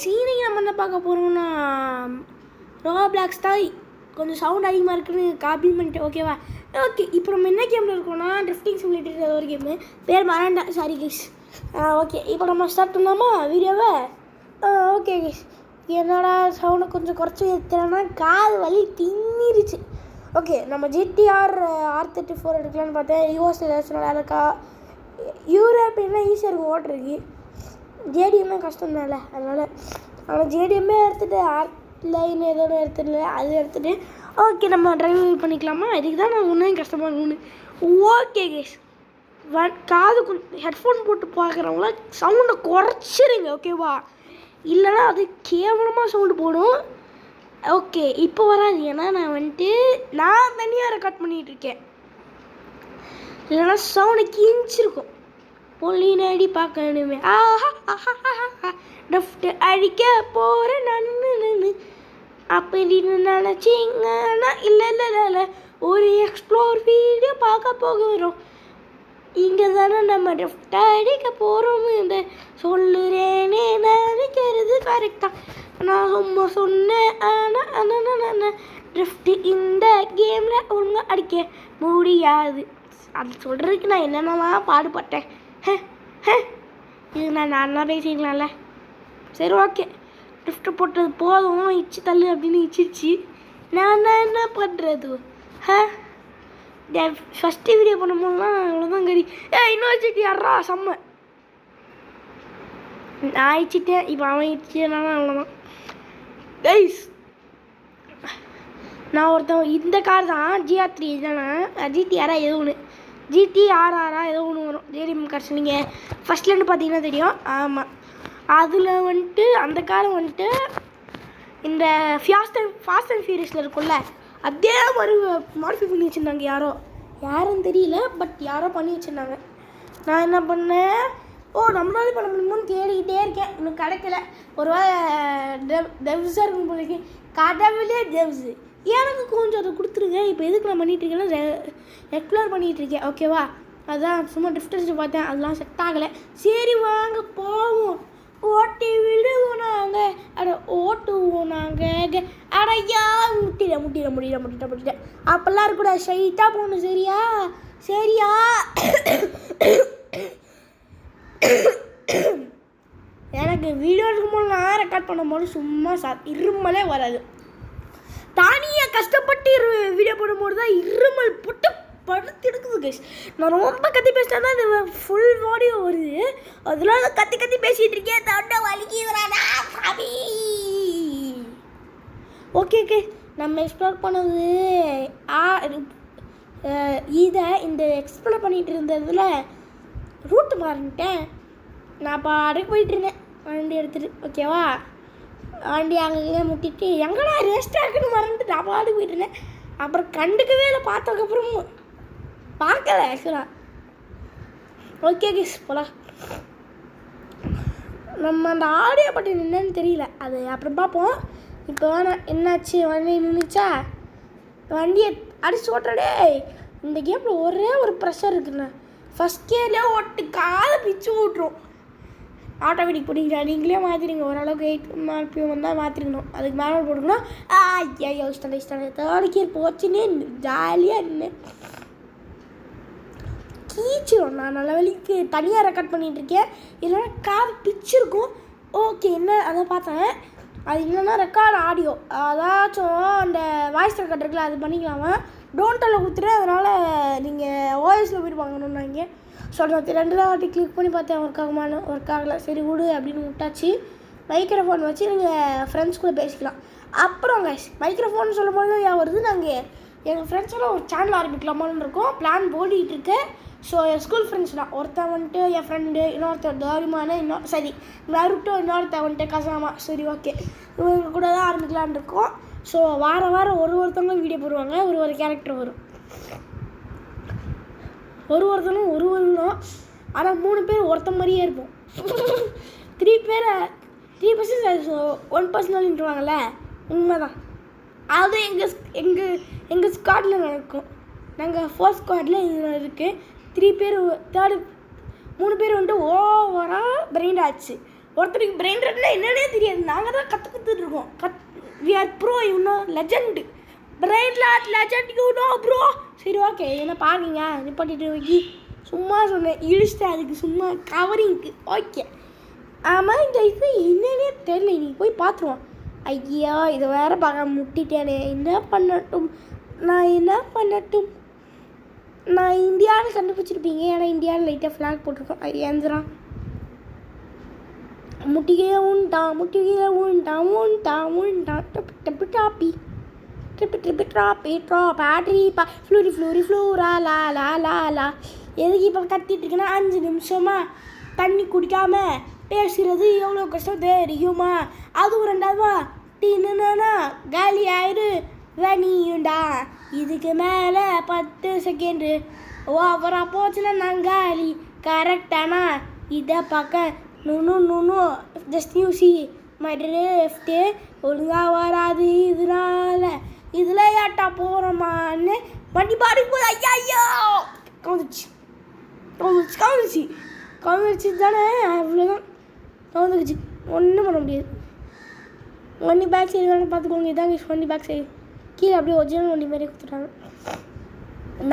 சீனிங் நம்ம என்ன பார்க்க போகிறோம்னா ரோப்ளாக்ஸ் தான் கொஞ்சம் சவுண்ட் அதிகமாக இருக்குன்னு காப்பி பண்ணிட்டு ஓகேவா. ஓகே இப்போ நம்ம என்ன கேமில் இருக்கோம்னா ட்ரிஃப்டிங் சிமுலேட்டர் ஒரு கேமு பேர் மறண்டா சாரி கைஸ். ஓகே இப்போ நம்ம ஸ்டார்ட் பண்ணலாமா வீடியோவை. ஓகே கைஸ் என்னோட சவுண்டை கொஞ்சம் குறைச்சி ஏற்றுறேன்னா காது வலி தின்னிருச்சு. ஓகே நம்ம GTR R34 எடுக்கலான்னு பார்த்தேன். யூஎஸ் ஏதாச்சும் நல்லா இருக்கா, யூரோப்பியன்னா ஈஸியாக இருக்கும் ஓட்டுறதுக்கு, ஜேடிஎம்னா கஷ்டம் தான்ல அதனால் ஆனால் ஜேடிஎம்மே எடுத்துகிட்டு லைன் ஏதோ எடுத்துடல அது எடுத்துகிட்டு ஓகே நம்ம ட்ரைவ் பண்ணிக்கலாமா. இதுக்கு தான் நான் ஒன்றும் கஷ்டமாக இருக்கணும்னு. ஓகே கேஸ் காது ஹெட்ஃபோன் போட்டு பார்க்குறவங்கள சவுண்டை குறைச்சிருங்க ஓகேவா, இல்லைனா அது கேவலமாக சவுண்டு போடும். ஓகே இப்போ வராது ஏன்னா நான் தனியாக ரெக்கார்ட் பண்ணிகிட்ருக்கேன், இல்லைனா சவுண்டை கிஞ்சிருக்கும். பொல்லினடி பார்க்கணுமே டஃப்ட்டு அடிக்க போகிறேன் நான் அப்படின்னு நினச்சிங்கன்னா இல்லை ஒரு எக்ஸ்ப்ளோர் வீடியோ பார்க்க போகிறோம். இங்கே தானே நம்ம டஃப்ட் அடிக்க போகிறோம். இந்த சொல்லுறேனே நினைக்கிறது கரெக்டாக நான் ரொம்ப சொன்னேன். ஆனால் ட்ரிஃப்ட்டு இந்த கேமில் ஒழுங்காக அடிக்க முடியாது. அது சொல்கிறதுக்கு நான் என்னென்னலாம் பாடுபட்டேன். இது நான் பேசிக்கலாம்ல. சரி ஓகே ட்ரிஃப்ட்டு போட்டது போதும், இச்சு தள்ளு அப்படின்னு இச்சிருச்சு. நான் என்ன பண்ணுறது. ஃபஸ்ட்டு வீடியோ பண்ணும்போதுலாம் அவ்வளோதான் கறி. இன்னொரு GTR செம்ம நான் இச்சிட்டேன். இப்போ அவன் இச்சினாலும் அவ்வளோதான் கைஸ். நான் ஒருத்தன் இந்த கார் தான் GR3 தானே GTR ஏதோ ஒன்று GTRR ஏதோ ஒன்று வரும் ஜேடிஎம் கார்ஸ். நீங்கள் ஃபஸ்ட்லேருந்து பார்த்தீங்கன்னா தெரியும். ஆமாம் அதில் அந்த காரை இந்த ஃபாஸ்ட் அண்ட் ஃபியூரியஸில் இருக்கும்ல அதே மாதிரி மாடிஃபை பண்ணி வச்சுருந்தாங்க. யாரும் தெரியல பட் யாரோ பண்ணி வச்சுருந்தாங்க. நான் என்ன பண்ணேன், நம்மளால பண்ண முடியுமோன்னு தேடிக்கிட்டே இருக்கேன், இன்னும் கிடைக்கல. ஒரு வேளை டெவ்ஸாக இருக்கும் போது கடவுளே டெவ்ஸு எனக்கு கொஞ்சம் அதை கொடுத்துருங்க. இப்போ எதுக்கு நான் பண்ணிகிட்ருக்கேன்னா எக்ஸ்ப்ளோர் பண்ணிகிட்ருக்கேன் ஓகேவா. அதான் சும்மா ட்ரிஃப்ட் அடிச்சு பார்த்தேன், அதெல்லாம் செட் ஆகலை. சரி வாங்க போவோம், ஓட்டி விடுவோம் நாங்கள், ஓட்டுவோம் நாங்கள். அடையா முட்டிட அப்பெல்லாம் இருக்கக்கூடாது, ஸ்ட்ரைட்டாக போகணும் சரியா. எனக்கு வீடியோ எடுக்கும்போது நான் ரெக்கார்ட் பண்ணும்போது சும்மா இருமலே வராது. தனியாக கஷ்டப்பட்டு வீடியோ போடும்போது தான் இருமல் போட்டு படுத்து எடுக்குது கைஸ். நான் ரொம்ப கத்தி பேசினா தான் இது ஃபுல் ஆடியோ வருது, அதெல்லாம் கத்தி பேசிகிட்டு இருக்கேன். தொண்டை வலிக்குதுறானா சாமி. ஓகே நம்ம எக்ஸ்ப்ளோர் பண்ணது இந்த எக்ஸ்ப்ளோர் பண்ணிகிட்டு இருந்ததில் ரூட்டு மாறிட்டேன். நான் பாட்டுக்கு போயிட்டுருந்தேன் வண்டி எடுத்துகிட்டு ஓகேவா. வண்டி அங்கேயே முட்டிட்டு எங்கடா ரெஸ்ட்டாக இருக்குன்னு மறந்துட்டு நான் பாட்டுக்கு போயிட்டுருந்தேன். அப்புறம் கண்டுக்கவே இல்லை, பார்த்ததுக்கப்புறமும் பார்க்கல ஆக்சுவலாக. ஓகே கேஸ் போலாம். நம்ம அந்த ஆடியோ பற்றி என்னன்னு தெரியல, அது அப்புறம் பார்ப்போம். இப்போ வேணாம் என்னாச்சு, வண்டி நின்றுச்சா, வண்டியை அடிச்சு ஓட்டுறடே. இந்த கேமில் ஒரே ஒரு ப்ரெஷர் இருக்குண்ணா, ஃபஸ்ட் கியர்லேயே ஓட்டு காலை பிச்சு விட்ரும். ஆட்டோமேட்டிக் போட்டிங்களா நீங்களே மாற்றிடுங்க, ஓரளவுக்கு 8 RPM வந்தால் மாற்றிருக்கணும். அதுக்கு மேலே போட்டுக்கணும். ஐயா இஷ்டம் தேர்ட் கியர் போச்சுன்னு ஜாலியாக இருந்தேன். கீச்சிடும். நான் நல்ல வழிக்கு தனியாக ரெக்கார்ட் பண்ணிகிட்ருக்கேன், இல்லைன்னா காது பிச்சிருக்கும். ஓகே என்ன அதை பார்த்தேன், அது இல்லைன்னா ரெக்கார்டு ஆடியோ அதாச்சும் அந்த வாய்ஸ் ரெக்கார்ட் இருக்குல்ல அது பண்ணிக்கலாமா. டோன்ட்டில் கொடுத்துட்டு அதனால் நீங்கள் வாய்ஸில் போய்ட்டு வாங்கணுன்னாங்க. சொல்கிறேன் 2 வாட்டி கிளிக் பண்ணி பார்த்தேன் ஒர்க் ஆகலை. சரி விடு அப்படின்னு விட்டாச்சு. மைக்ரோஃபோன் வச்சு நீங்கள் ஃப்ரெண்ட்ஸ் கூட பேசிக்கலாம். அப்புறம் கைஸ் மைக்ரோஃபோன் சொல்லும் போது வருது, நாங்கள் எங்கள் ஃப்ரெண்ட்ஸோட ஒரு சேனல் ஆரம்பிக்கலாமான்னு இருக்கோம், பிளான் போட்டிகிட்டு இருக்கேன். ஸோ என் ஸ்கூல் ஃப்ரெண்ட்ஸ் தான், ஒருத்தன் என் ஃப்ரெண்டு, இன்னொருத்தர் தாரிமான, நருட்டோ, இன்னொருத்தன் கசாமா. சரி ஓகே இவங்க கூட தான் ஆரம்பிக்கலான்னு இருக்கோம். ஸோ வாரம் ஒருத்தவங்களும் வீடியோ போடுவாங்க, ஒரு கேரக்டர் வரும், ஒருத்தனும் ஒரு ஆனால் 3 பேர் ஒருத்த மாதிரியே இருப்போம். 3% 1% உண்மைதான். அது எங்கள் ஸ்குவாடில் நடக்கும். நாங்கள் 4th ஸ்குவாடில் இது இருக்குது. 3 பேர் 3 பேர் ஓவராக பிரைண்ட் ஆச்சு ஒருத்தருக்கு பிரெயின் ராட்னா என்னன்னே தெரியாது. நாங்கள் தான் கற்றுக்கிட்டு இருக்கோம். We are bro, you know, legend, brain rot legend, you know bro. சரி ஓகே, என்ன பாருங்க நிப்பாட்டிட்டு வைக்கி. சும்மா சொன்னேன், இழிச்சிட்டேன், அதுக்கு சும்மா கவரிங்க்கு. ஓகே, ஆமாம், இந்த இது என்னன்னே தெரியல. நீ போய் பார்த்துருவோம். ஐயா, இதை வேறு பார்க்க முட்டிட்டேனே. என்ன பண்ணட்டும், நான் இந்தியாவில் கண்டுபிடிச்சிருப்பீங்க. ஏன்னா இந்தியாவில் லைட்டாக ஃப்ளாக் போட்டிருக்கோம். அது ஏந்திரான் முட்டிகையே உண்டான் டப்பு டாப்பி பேட்ரி ஃப்ளூரா லா. எதுக்கு இப்போ கத்திட்டு இருக்குன்னா 5 நிமிஷமா தண்ணி குடிக்காம பேசுகிறது எவ்வளோ கஷ்டம் தெரியுமா? அதுவும் 2வதுவா டீனுன்னா காலி ஆயிரு வனியுண்டா. இதுக்கு மேலே 10 செகண்டு ஓவரா போச்சுன்னா நான் காலி. கரெக்டானா இதை பார்க்க நுணு just you see my drift ஒழுங்காக வராது. இதில் ஏட்டா போகிறோமான்னு வண்டி பாடிக்கு போது ஐயா கவுந்துச்சு தானே, அவ்வளோதான். கவுந்துக்குச்சு, ஒன்றும் பண்ண முடியாது. வண்டி பேக் சைடு வேணும் பார்த்துக்கோங்க. இதான் வண்டி பேக் சைடு கீழே அப்படியே ஒரிஜினல் வண்டி மாதிரி கொடுத்துட்டாங்க.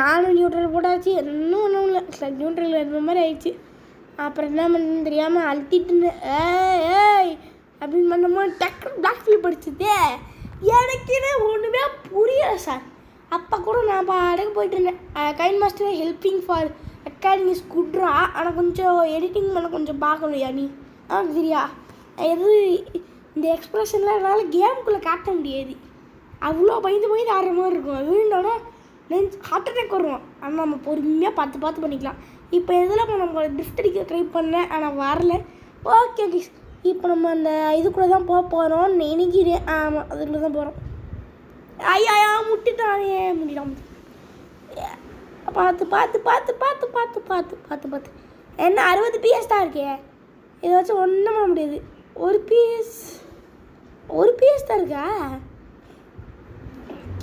நானும் நியூட்ரல் போட்டாச்சு, இன்னும் ஒன்றும் இல்லை. நியூட்ரல் இருந்த மாதிரி ஆயிடுச்சு. அப்புறம் என்ன பண்ணுன்னு தெரியாமல் அழுத்திட்டு ஏய் அப்படின்னு பண்ணோமோ டக்கு பிளாக் ஃபிலிப் படிச்சுதே. எனக்குன்னு ஒன்றுமே புரியலை சார். அப்போ கூட நான் பாடக்கு போயிட்டு இருந்தேன். கைன் மாஸ்டர் ஹெல்பிங் ஃபார் அகாடமி குட்ரா. ஆனால் கொஞ்சம் எடிட்டிங் பண்ண கொஞ்சம் பார்க்கலையா நீ? சரியா, எது இந்த எக்ஸ்ப்ரெஷன்லாம் என்னால் கேமுக்குள்ளே காட்ட முடியாது. அவ்வளோ பயந்து ஆடுற மாதிரி இருக்கும். வீண்டோன்னா ஹார்ட் அட்டாக் வருவோம். ஆனால் நம்ம பொறுமையாக பார்த்து பண்ணிக்கலாம். இப்போ எதில் நம்ம ட்ரிஃப்ட் அடிக்க ட்ரை பண்ணேன், ஆனால் வரல. ஓகே கைஸ், இப்போ நம்ம அந்த இதுக்குள்ளே தான் போகிறோம் நினைக்கிறேன். ஆமாம், அதுக்குள்ளே தான் போகிறோம். ஐயா முட்டிட்டானே, முடியலாம். பார்த்து என்ன 60 PS தான் இருக்கே. இதை வச்சு ஒன்றும் பண்ண முடியாது. ஒரு PS தான் இருக்கா?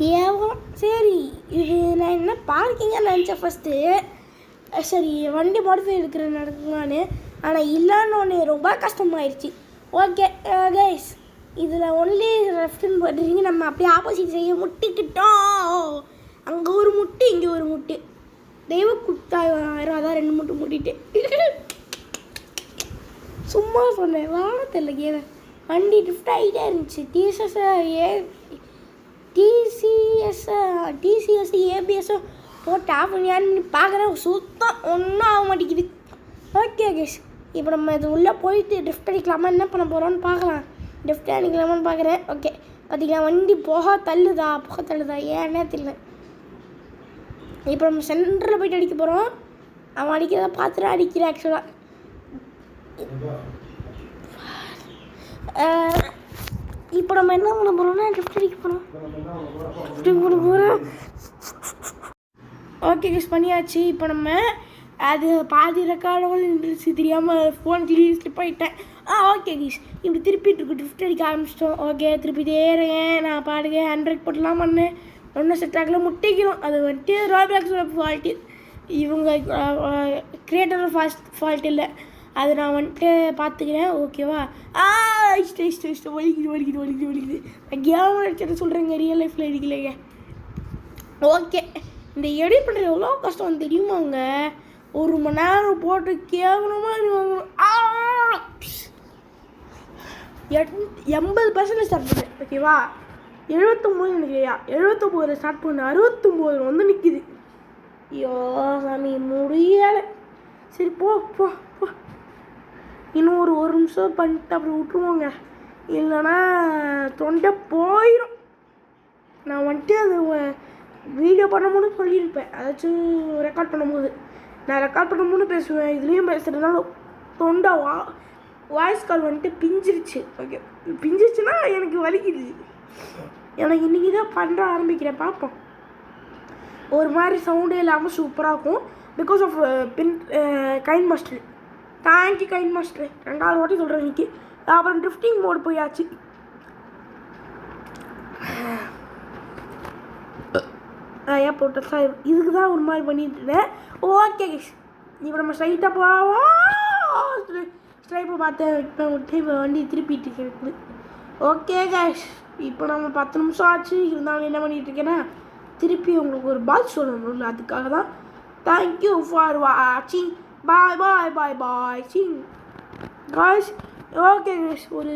கேவலம். சரி, இது நான் என்ன பார்க்கிங்காக நினச்சேன் ஃபஸ்ட்டு. சரி, வண்டி மாடிஃபை இருக்கிற நடக்குமான்னு. ஆனால் இல்லைன்னு ஒன்று ரொம்ப கஷ்டமாயிடுச்சு. ஓகே கைஸ், இதில் ஒன்லி லெஃப்ட்னு போட்டுறீங்க. நம்ம அப்படியே ஆப்போசிட் செய்ய முட்டிக்கிட்டோம். அங்கே ஒரு முட்டு, இங்கே ஒரு முட்டு. தெய்வ குத்தாயிரம், அதான் 2 முட்டு முட்டிட்டு சும்மா சொன்னேன். வாழ தெரியல கேவன். வண்டி ட்ரிஃப்ட் ஆகிட்டே இருந்துச்சு. டிசிஎஸ் ஏபிஎஸ்ஸும் போட்டு ஆஃப் பண்ணி பார்க்குறேன். சுத்தம் ஒன்றும் ஆக மாட்டேங்குது. ஓகே கேஸ், இப்போ நம்ம இது உள்ளே போயிட்டு ட்ரிஃப்ட் அடிக்கலாமா, என்ன பண்ண போகிறோன்னு பார்க்கலாம். ட்ரிஃப்ட் அடிக்கலாமான்னு பார்க்குறேன். ஓகே, பார்த்திங்களா, வண்டி புகை தள்ளுதா ஏன்னே தெரியல. இப்போ நம்ம சென்டரில் போய்ட்டு அடிக்க போகிறோம். அவன் அடிக்கிறத பார்த்துட்டு அடிக்கிறேன். ஆக்சுவலாக இப்போ நம்ம என்ன பண்ண போகிறோம்னா ட்ரிஃப்ட் அடிக்க போகிறோம். ஓகே யூஸ் பண்ணியாச்சு. இப்போ நம்ம அது பாதி ரெக்கார்டோடு இருந்துச்சு, தெரியாமல் ஃபோன் ஸ்லிப் ஆகிட்டேன். ஓகே கீஸ், இப்படி திருப்பிட்டு இருக்கு. ட்ரிஃப்ட் அடிக்க ஆரம்பிச்சிட்டோம். ஓகே, திருப்பிட்டே இருக்கேன். நான் பாடுங்க 100 போட்டலாம் பண்ணேன். ஒன்றும் செட் ஆகல, முட்டிக்கணும். அது வந்துட்டு ரோப்ளாக்ஸோட ஃபால்ட்டு, இவங்க கிரியேட்டரோட ஃபால்ட் இல்லை. அது நான் வந்துட்டு பார்த்துக்கிறேன். ஓகேவா? இஷ்டம் வலிக்குது. கேம் அடிச்சதை சொல்கிறேங்க, ரியல் லைஃப்பில் அடிக்கலைங்க. ஓகே, இந்த எடிட் பண்ணுறது எவ்வளோ கஷ்டம் தெரியுமாங்க? 1 மணி நேரம் போட்டு கேவலமாக வாங்கணும். 80% ஸ்டார்ட் பண்ணேன். ஓகேவா? 79 நினைக்கிறியா? 79 ஸ்டார்ட் பண்ண 69 வந்து நிற்கிது. ஐயோ சாமி, முடியலை. சரி போ, இன்னும் ஒரு நிமிஷம் பண்ணிட்டு அப்படி விட்டுருவோங்க, இல்லைன்னா தொண்டை போயிடும். நான் வந்துட்டு அது வீடியோ பண்ணும்போது சொல்லியிருப்பேன். அதாச்சும் ரெக்கார்ட் பண்ணும்போது நான் ரெக்கார்ட் பண்ணும்போது பேசுவேன், இதுலேயும் பேசுகிறதுனால தொண்டை வாய்ஸ் கால் வந்துட்டு பிஞ்சிருச்சு. ஓகே, பிஞ்சிருச்சுன்னா எனக்கு வலிக்குது. எனக்கு இன்றைக்கி தான் பண்ண ஆரம்பிக்கிறேன், பார்ப்போம். ஒரு மாதிரி சவுண்டே இல்லாமல் சூப்பராக இருக்கும். Because of KineMaster. Thank you KineMaster. 2வது வாட்டி சொல்கிறேன் இன்றைக்கி. அப்புறம் ட்ரிஃப்டிங் மோடு போயாச்சு. ஏன் போட்ட சார், இதுக்கு தான் ஒரு மாதிரி பண்ணிட்டு இருந்தேன். ஓகே, இப்போ நம்ம ஸ்ட்ரைட்டாக போவோம். டைம் பார்த்தேன் இப்போ டைம் வண்டி திருப்பிட்டு இருக்கேன். ஓகே கேஷ், இப்போ நம்ம 10 நிமிஷம் ஆச்சு. இருந்தாலும் என்ன பண்ணிகிட்டு இருக்கேன்னா திருப்பி உங்களுக்கு ஒரு பாய் சொல்லணும்ல, அதுக்காக தான். தேங்க்யூ ஃபார் வாட்சிங். பாய் பாய் பாய் பாய் சிங் காய்ஸ். ஓகே கேஷ், ஒரு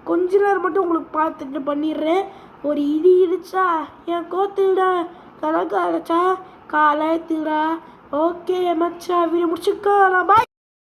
கொஞ்ச நேரம் மட்டும் உங்களுக்கு பார்த்துட்டு பண்ணிடுறேன். ஒரு இடி இடிச்சா என் கோத்துடா, கலக்க அடைச்சா காலத்துடா. ஓகே மச்சா, வீடு முடிச்சுக்கலாம். பாய்.